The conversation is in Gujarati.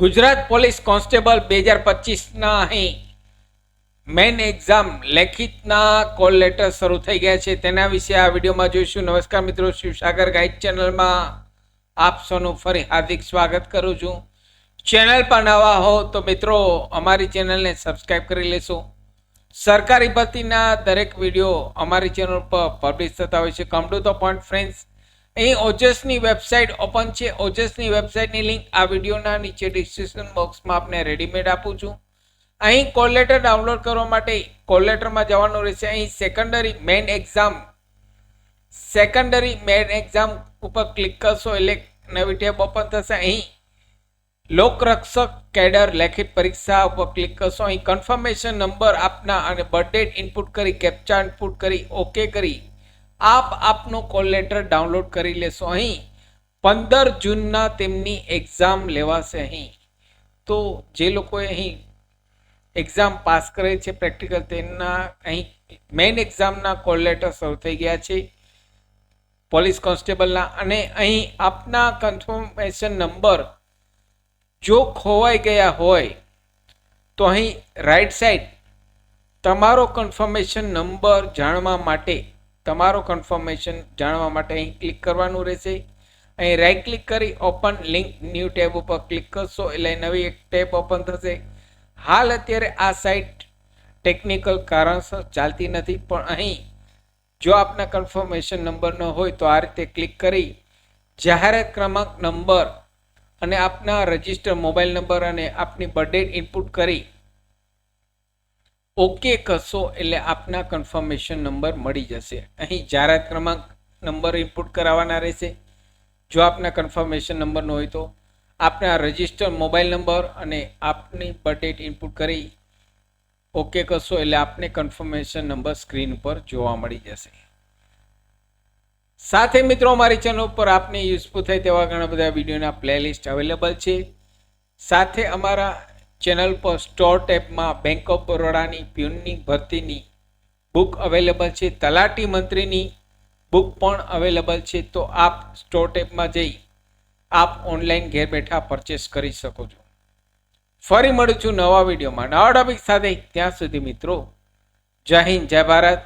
ગુજરાત પોલીસ કોન્સ્ટેબલ 2025ના અહીં મેઇન એક્ઝામ લેખિતના કોલ લેટર શરૂ થઈ ગયા છે. તેના વિશે આ વિડીયોમાં જોઈશું. નમસ્કાર મિત્રો, શિવસાગર ગાઈડ ચેનલમાં આપ સૌનું ફરી હાર્દિક સ્વાગત કરું છું. ચેનલ પર નવા હો તો મિત્રો અમારી ચેનલને સબસ્ક્રાઈબ કરી લેશો. સરકારી ભરતીના દરેક વિડીયો અમારી ચેનલ પર પબ્લિશ થતા હોય છે. Come to the point friends, અહીં ઓજસની વેબસાઇટ ઓપન છે. ઓજસની વેબસાઇટની લિંક આ વિડીયોના નીચે ડિસ્ક્રિપ્શન બોક્સમાં આપને રેડીમેડ આપું છું. અહીં કોલ લેટર ડાઉનલોડ કરવા માટે કોલ લેટરમાં જવાનું રહેશે. અહીં સેકન્ડરી મેઇન એક્ઝામ ઉપર ક્લિક કરશો એટલે નવી ટેબ ઓપન થશે. અહીં લોકરક્ષક કેડર લેખિત પરીક્ષા ઉપર ક્લિક કરશો. અહીં કન્ફર્મેશન નંબર આપના અને બર્થ ડેટ ઇનપુટ કરી કેપ્ચા ઇનપુટ કરી ઓકે કરી આપનો કોલ લેટર ડાઉનલોડ કરી લેશો. અહીં 15 જૂનના તેમની એક્ઝામ લેવાશે. અહીં તો જે લોકોએ અહીં એક્ઝામ પાસ કરે છે પ્રેક્ટિકલ, તેમના અહીં મેઇન એક્ઝામના કોલ લેટર શરૂ થઈ ગયા છે પોલીસ કોન્સ્ટેબલના. અને અહીં આપના કન્ફર્મેશન નંબર જો ખોવાઈ ગયા હોય તો અહીં રાઈટ સાઈડ તમારો કન્ફર્મેશન નંબર જાણવા માટે અહીં ક્લિક કરવાનું રહેશે. અહીં રાઈટ ક્લિક કરી ઓપન લિંક ન્યૂ ટેબ ઉપર ક્લિક કરશો એટલે નવી એક ટેબ ઓપન થશે. હાલ અત્યારે આ સાઇટ ટેકનિકલ કારણસર ચાલતી નથી, પણ અહીં જો આપના કન્ફર્મેશન નંબર ન હોય તો આ રીતે ક્લિક કરી જાહેરાત ક્રમાંક નંબર અને આપના રજિસ્ટર મોબાઈલ નંબર અને આપની બર્થ ડેટ ઇનપુટ કરી ઓકે કરશો એટલે આપના કન્ફર્મેશન નંબર મળી જશે. અહીં જાહેરાત ક્રમાંક નંબર ઇનપુટ કરાવવાના રહેશે. જો આપના કન્ફર્મેશન નંબર ન હોય તો આપના રજિસ્ટર મોબાઈલ નંબર અને આપની બર્થ ડેટ ઇનપુટ કરી ઓકે કરશો એટલે આપને કન્ફર્મેશન નંબર સ્ક્રીન પર જોવા મળી જશે. સાથે મિત્રો અમારી ચેનલ ઉપર આપને યુઝફુલ થાય તેવા ઘણા બધા વિડીયોના પ્લેલિસ્ટ અવેલેબલ છે. સાથે અમારા ચેનલ પર સ્ટોર ટેબમાં બેંક ઓફ બરોડાની પ્યુનની ભરતીની બુક અવેલેબલ છે. તલાટી મંત્રીની બુક પણ અવેલેબલ છે. તો આપ સ્ટોર ટેબમાં જઈ આપ ઓનલાઈન ઘેર બેઠા પરચેસ કરી શકો છો. ફરી મળું છું નવા વિડીયોમાં નવા ટોપિક સાથે. ત્યાં સુધી મિત્રો જય હિન્દ, જય ભારત.